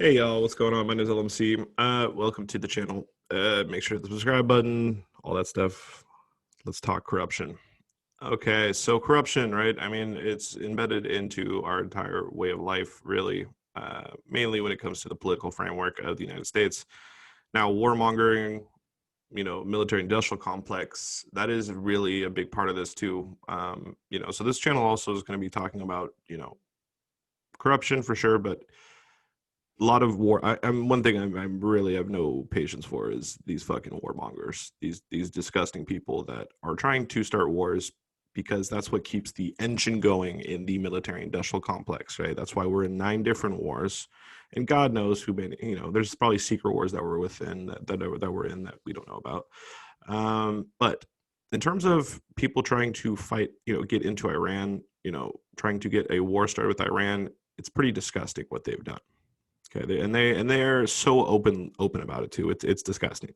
Hey y'all, what's going on? My name is LMC. Welcome to the channel. Make sure to hit the subscribe button, all that stuff. Let's talk corruption. Okay, so corruption, right? I mean, it's embedded into our entire way of life, really, mainly when it comes to the political framework of the United States. Now, warmongering, military industrial complex, that is really a big part of this too. So this channel also is going to be talking about, corruption for sure, but a lot of war. I'm one thing I'm really have no patience for is these fucking warmongers, these disgusting people that are trying to start wars because that's what keeps the engine going in the military industrial complex, right? That's why we're in 9 different wars, and God knows who made. There's probably secret wars that we're within that we're in that we don't know about. But in terms of people trying to fight, get into Iran, trying to get a war started with Iran, it's pretty disgusting what they've done. Okay, they're so open about it too. It's disgusting.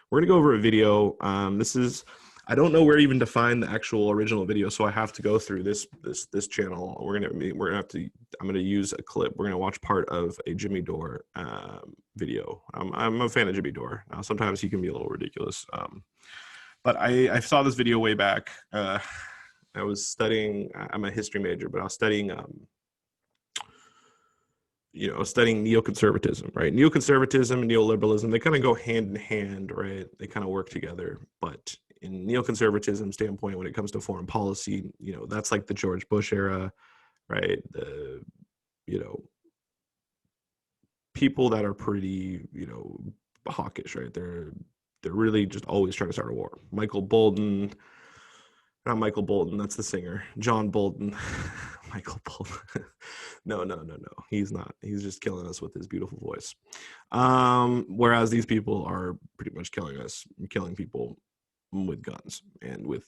We're gonna go over a video. This is, I don't know where even to find the actual original video, so I have to go through this channel. We're gonna have to. I'm gonna use a clip. We're gonna watch part of a Jimmy Dore video. I'm a fan of Jimmy Dore. Now sometimes he can be a little ridiculous, but I saw this video way back. I was studying. I'm a history major, but I was studying. Studying neoconservatism, right? Neoconservatism and neoliberalism, they kind of go hand in hand, right? They kind of work together. But in neoconservatism standpoint, when it comes to foreign policy, that's like the George Bush era, right? The, people that are pretty, hawkish, right? They're really just always trying to start a war. Michael Bolton, not Michael Bolton, that's the singer. John Bolton. Michael Bolton. No. He's not. He's just killing us with his beautiful voice. Whereas these people are pretty much killing us, killing people with guns and with,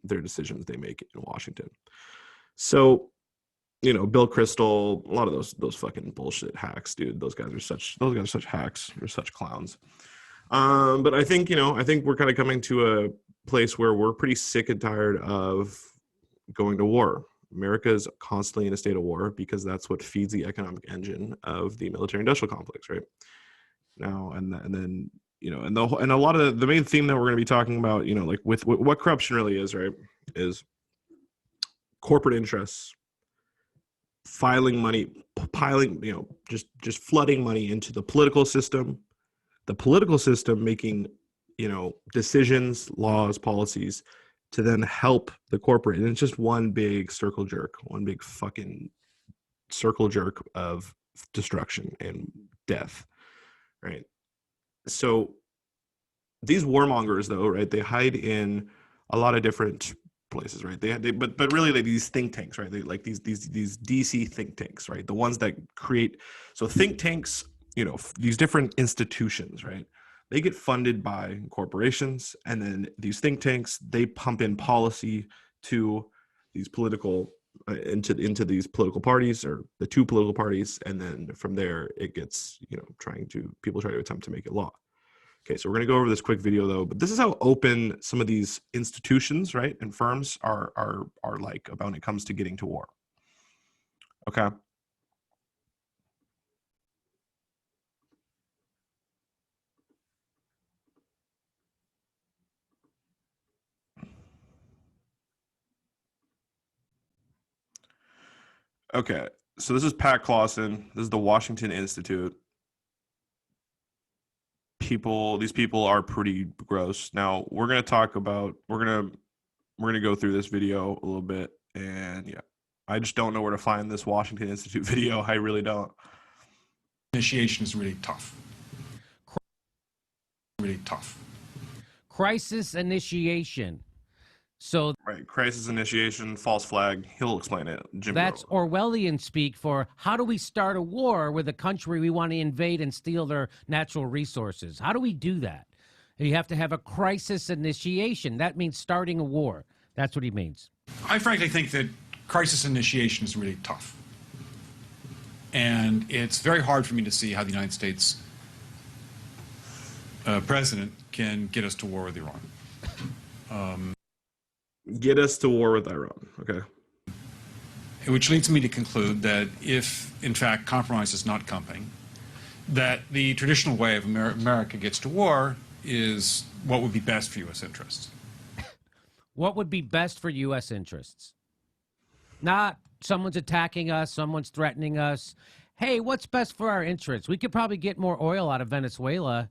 their decisions they make in Washington. So, Bill Kristol, a lot of those fucking bullshit hacks, dude. Those guys are such hacks. They're such clowns. But I think we're kind of coming to a place where we're pretty sick and tired of going to war. America is constantly in a state of war because that's what feeds the economic engine of the military industrial complex, right? Now and then and a lot of the main theme that we're going to be talking about, like with what corruption really is, right, is corporate interests piling, just flooding money into the political system making, decisions, laws, policies to then help the corporate. And it's just one big circle jerk of destruction and death, right? So these warmongers, though, right, they hide in a lot of different places, right? But really these think tanks, right? They like these DC think tanks, right? The ones that create, so think tanks, these different institutions, right? They get funded by corporations, and then these think tanks, they pump in policy to these political into these political parties, or the 2 political parties, and then from there it gets, people try to attempt to make it law. Okay, so we're going to go over this quick video though, but this is how open some of these institutions, right, and firms are like about when it comes to getting to war. Okay. Okay, so this is Pat Clausen. This is the Washington Institute. These people are pretty gross. Now we're gonna go through this video a little bit, and yeah, I just don't know where to find this Washington Institute video. I really don't. Initiation is really tough. Really tough. Crisis initiation. So right, crisis initiation, false flag. He'll explain it. Jim that's Orwellian speak for how do we start a war with a country we want to invade and steal their natural resources? How do we do that? You have to have a crisis initiation. That means starting a war. That's what he means. I frankly think that crisis initiation is really tough. And it's very hard for me to see how the United States president can get us to war with Iran. Get us to war with Iran, okay. Which leads me to conclude that if, in fact, compromise is not coming, that the traditional way of America gets to war is what would be best for U.S. interests. What would be best for U.S. interests? Not someone's attacking us, someone's threatening us. Hey, what's best for our interests? We could probably get more oil out of Venezuela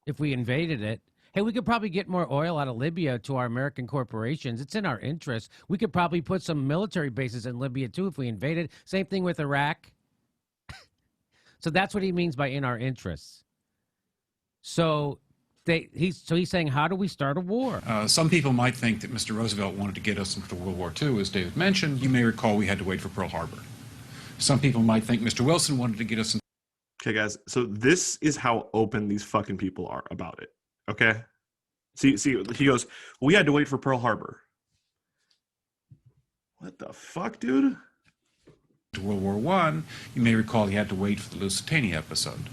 if we invaded it. Hey, we could probably get more oil out of Libya to our American corporations. It's in our interest. We could probably put some military bases in Libya, too, if we invaded. Same thing with Iraq. So that's what he means by in our interests. So he's saying, how do we start a war? Some people might think that Mr. Roosevelt wanted to get us into World War II, as David mentioned. You may recall we had to wait for Pearl Harbor. Some people might think Mr. Wilson wanted to get us into... Okay, guys. So this is how open these fucking people are about it. Okay? See, he goes, we had to wait for Pearl Harbor. What the fuck, dude? World War I, you may recall he had to wait for the Lusitania episode.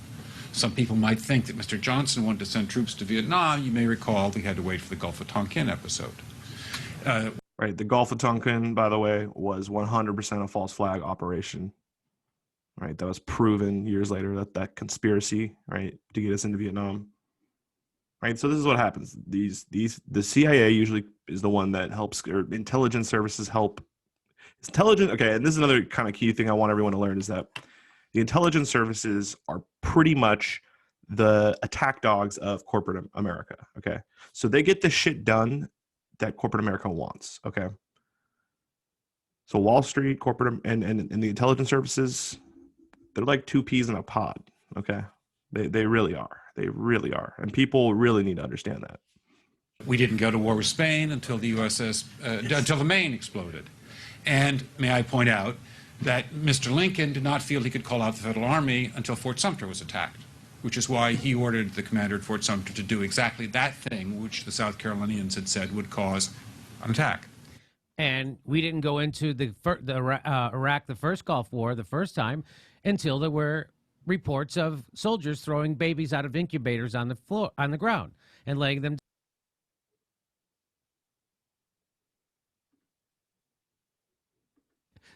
Some people might think that Mr. Johnson wanted to send troops to Vietnam. You may recall he had to wait for the Gulf of Tonkin episode. Right, the Gulf of Tonkin, by the way, was 100% a false flag operation. Right, that was proven years later that conspiracy, right, to get us into Vietnam. Right, so this is what happens. The CIA usually is the one that helps, or intelligence services help. Okay, and this is another kind of key thing I want everyone to learn is that the intelligence services are pretty much the attack dogs of corporate America, okay? So they get the shit done that corporate America wants, okay? So Wall Street, corporate, and the intelligence services, they're like two peas in a pod, okay? They really are. They really are. And people really need to understand that. We didn't go to war with Spain until the until the Maine exploded. And may I point out that Mr. Lincoln did not feel he could call out the Federal Army until Fort Sumter was attacked, which is why he ordered the commander at Fort Sumter to do exactly that thing which the South Carolinians had said would cause an attack. And we didn't go into Iraq, the first Gulf War, the first time, until there were reports of soldiers throwing babies out of incubators on the floor, on the ground, and laying them.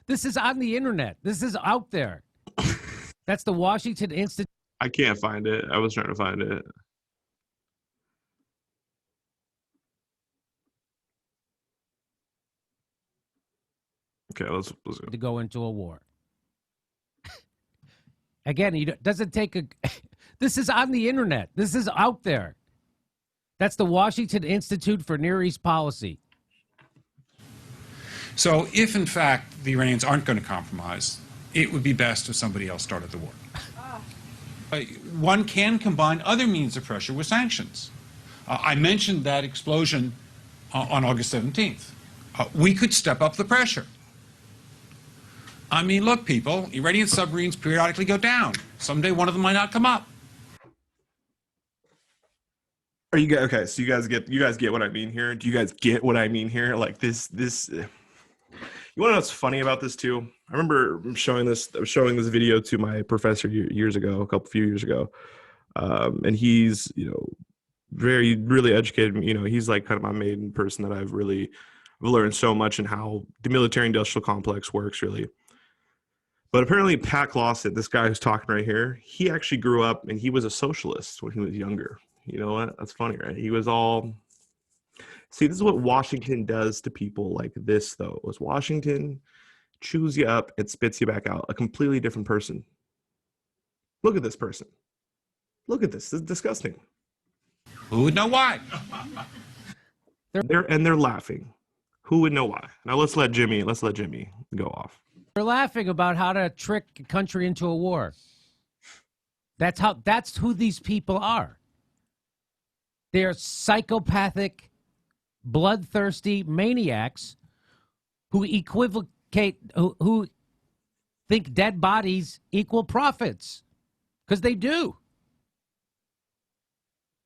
This is on the internet. This is out there. That's the Washington Institute. I can't find it. I was trying to find it. Okay, let's go. To go into a war. Again, it doesn't take a... This is on the internet. This is out there. That's the Washington Institute for Near East Policy. So if, in fact, the Iranians aren't going to compromise, it would be best if somebody else started the war. One can combine other means of pressure with sanctions. I mentioned that explosion on August 17th. We could step up the pressure. I mean, look, people, Iranian submarines periodically go down. Someday one of them might not come up. Are you guys okay? So you guys get what I mean here? Do you guys get what I mean here? Like this. You want to know what's funny about this too? I remember showing this video to my professor years ago, a few years ago, and he's really educated. He's like kind of my main person that I've learned so much in how the military-industrial complex works, really. But apparently, Pat Clawson, this guy who's talking right here, he actually grew up and he was a socialist when he was younger. You know what? That's funny, right? He was all. See, this is what Washington does to people like this, though. Was Washington chews you up and spits you back out, a completely different person. Look at this person. Look at this. This is disgusting. Who would know why? They're laughing. Who would know why? Now let's let Jimmy go off. They're laughing about how to trick a country into a war. That's who these people are. They're psychopathic, bloodthirsty maniacs who who think dead bodies equal profits, because they do.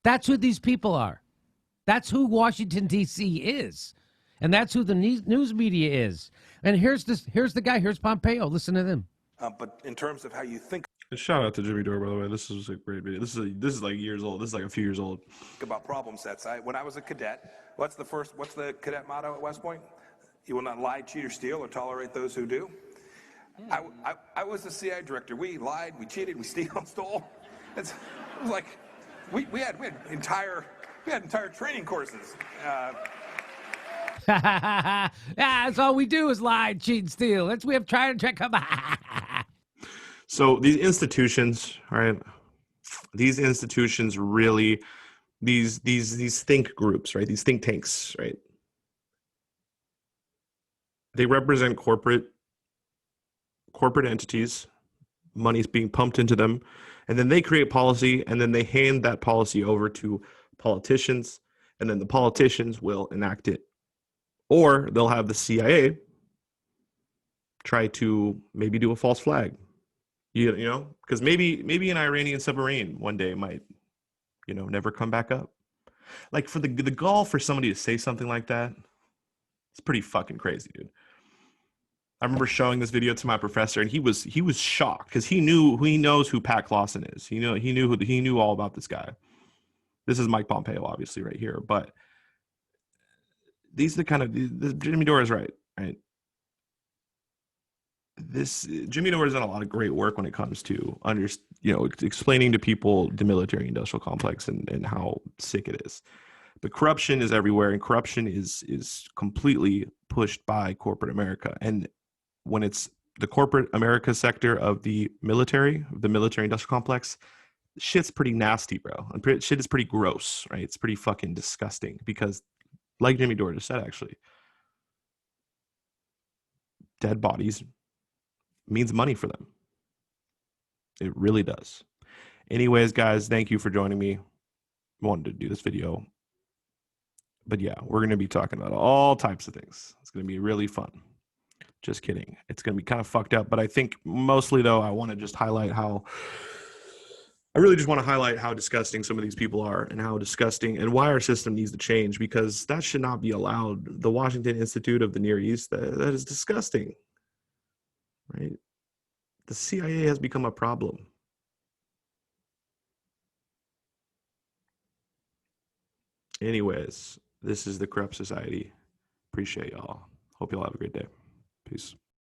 That's who these people are. That's who Washington, D.C. is. And that's who the news media is. And here's the guy. Here's Pompeo. Listen to them. But in terms of how you think Shout out to Jimmy Dore, by the way. This is a great video. This is like years old. This is like a few years old. about problem sets, when I was a cadet, what's the cadet motto at West Point? You will not lie, cheat, or steal, or tolerate those who do. I was the CIA director. We lied, we cheated, we stole. It was like we had entire training courses. Yeah, that's all we do is lie, cheat, and steal. That's we have tried and come. So these institutions, right? These institutions really, these think groups, right? These think tanks, right? They represent corporate entities. Money's being pumped into them, and then they create policy, and then they hand that policy over to politicians, and then the politicians will enact it. Or they'll have the CIA try to maybe do a false flag. You know, because maybe an Iranian submarine one day might, never come back up. Like for the gall for somebody to say something like that, it's pretty fucking crazy, dude. I remember showing this video to my professor, and he was shocked because he knows who Pat Clausen is. He knew all about this guy. This is Mike Pompeo, obviously, right here. But these are the kind of Jimmy Dore is right. Jimmy Dore has done a lot of great work when it comes to explaining to people the military-industrial complex and how sick it is. But corruption is everywhere, and corruption is completely pushed by corporate America. And when it's the corporate America sector of the military-industrial complex, shit's pretty nasty, bro. And shit is pretty gross, right? It's pretty fucking disgusting because, like Jimmy Dore just said, actually, dead bodies means money for them. It really does. Anyways, guys, thank you for joining me. I wanted to do this video. But yeah, we're going to be talking about all types of things. It's going to be really fun. Just kidding. It's going to be kind of fucked up. But I think mostly, though, I want to just highlight how disgusting some of these people are and how disgusting and why our system needs to change, because that should not be allowed. The Washington Institute of the Near East, that is disgusting. Right? The CIA has become a problem. Anyways, this is the Corrupt Society. Appreciate y'all. Hope y'all have a great day. Peace.